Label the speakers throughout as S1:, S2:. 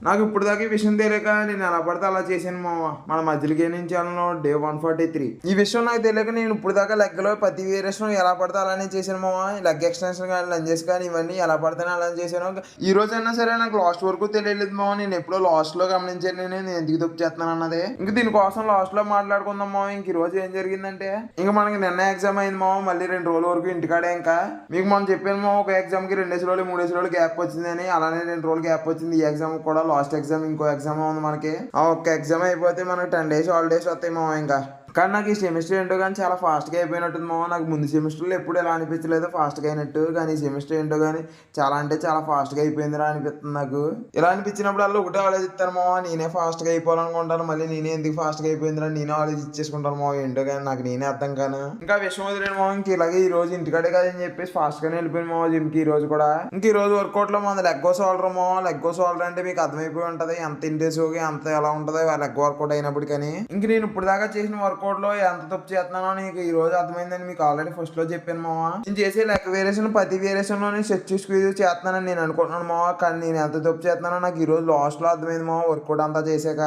S1: నాకు ఇప్పుడు దాకా ఈ విషయం తెలియక నేను ఎలా పడితే అలా చేశాను మామ. మన మధ్యలో గేమింగ్ ఛానల్లో డే 143 ఈ విషయం నాకు తెలియక నేను ఇప్పుడు దాకా లెగ్గలో ప్రతి వేరియేషన్ ఎలా పడితే అలానే చేశాను మామ. లెగ్ ఎక్స్టెన్షన్ కానీ లంజెస్ కానీ ఇవన్నీ ఎలా పడితేనే అలా చేశాను. ఈ రోజైనా సరే నాకు లాస్ట్ వరకు తెలియలేదు మామ. నేను ఎప్పుడో లాస్ట్ లో గమనించాను నేను ఎందుకు తప్పు చేస్తున్నాను అన్నది. ఇంక దీనికోసం లాస్ట్ లో మాట్లాడుకుందాం మామ. ఇంక ఈ రోజు ఏం జరిగిందంటే ఇంక మనకి నిన్న ఎగ్జామ్ అయింది మామ. మళ్ళీ 2 రోజుల వరకు ఇంటికాడే. ఇంకా మీకు మనం చెప్పాను మామ, ఒక ఎగ్జామ్ కి 2 రోజులు 3 రోజులు గ్యాప్ వచ్చిందని. అలానే 2 రోజులు గ్యాప్ వచ్చింది. ఈ ఎగ్జామ్ కూడా లాస్ట్ ఎగ్జామ్, ఇంకో ఎగ్జామ్ ఉంది మనకి. ఆ ఒక్క ఎగ్జామ్ అయిపోతే మనకి 10 డేస్ హాలిడేస్ వస్తాయి మామ. ఇంకా కానీ నాకు ఈ సెమిస్టర్ ఏంటో కానీ చాలా ఫాస్ట్గా అయిపోయినట్టుంది మామ. నాకు ముందు సెమిస్టర్లో ఎప్పుడు ఎలా అనిపించలేదు ఫాస్ట్గా అయినట్టు, కానీ ఈ సెమిస్టర్ ఏంటో కానీ చాలా అంటే చాలా ఫాస్ట్గా అయిపోయిందిరా అనిపిస్తుంది నాకు. ఇలా అనిపించినప్పుడు అలా ఒకటే ఆలోచిస్తాను మామ, నేనే ఫాస్ట్గా అయిపోవాలనుకుంటాను. మళ్ళీ నేనే ఎందుకు ఫాస్ట్గా అయిపోయిందిరా నేనే ఆలోచించేసుకుంటాను మామ. ఏంటో కానీ నాకు నేనే అర్థం కాను. ఇంకా విషయం వదిలేను మామ. ఇంక ఇలాగే ఈ రోజు ఇంటికాడే కదని చెప్పేసి ఫాస్ట్గానే వెళ్ళిపోయింది మామ జిమ్కి ఈ రోజు కూడా. ఇంక ఈ రోజు వర్కౌట్లో మన లెగ్గో సోల్డర్ మామ. లెగ్గో సోల్డర్ అంటే మీకు అర్థమైపోయి ఉంటుంది ఎంత ఇంటెన్సివ్గా ఎంత ఎలా ఉంటుందో లెగ్ వర్కౌట్ అయినప్పుడు. కానీ ఇంక నేను ఇప్పుడు దాకా చేసిన వర్కౌట్ లో ఎంత తప్పు చేస్తున్నానో నీకు ఈ రోజు అర్థమైందని మీకు ఆల్రెడీ ఫస్ట్ లో చెప్పాను మామ. నేను చేసే లెగ్ వేరియేషన్ ప్రతి వేరియేషన్ లో నేను స్ట్రెచ్ స్క్వీజ్ చేస్తున్నానని నేను అనుకుంటున్నాను మామ. కానీ నేను ఎంత తప్పు చేస్తున్నానో నాకు ఈ రోజు లాస్ట్ లో అర్థమైంది మామ. వర్కౌట్ అంతా చేశాక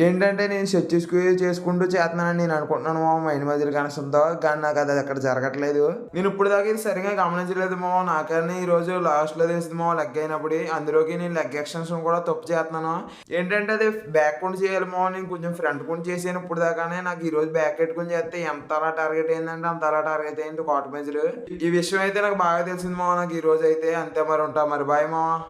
S1: ఏంటంటే నేను స్ట్రెచ్ స్క్వీజ్ చేసుకుంటూ చేస్తున్నానని నేను అనుకుంటున్నాను మామ మైండ్ మధ్య కనెక్షన్తో. కానీ నాకు అది అక్కడ జరగట్లేదు. నేను ఇప్పుడు దాకా ఇది సరిగా గమనించలేదు మామ. నాకన్నా ఈ రోజు లాస్ట్ లో తెలిసింది మామ లెగ్ అయినప్పుడు. అందులోకి నేను లెగ్ ఎక్స్టెన్షన్ కూడా తప్పు చేస్తున్నాను. ఏంటంటే అది బ్యాక్ కుండి చేయాలి మామ. నేను కొంచెం ఫ్రంట్ కుండి చేసాను ఇప్పుడు దాకానే. నాకు ఈ రోజు బ్యాక్ పెట్టుకుని చేస్తే ఎంత అలా టార్గెట్ అయిందంటే అంత అలా టార్గెట్ అయింది కాట్ మెజర్. ఈ విషయం అయితే నాకు బాగా తెలిసింది మామ నాకు ఈ రోజు అయితే. అంతే మరి ఉంటా మరి బాయ్ మామ.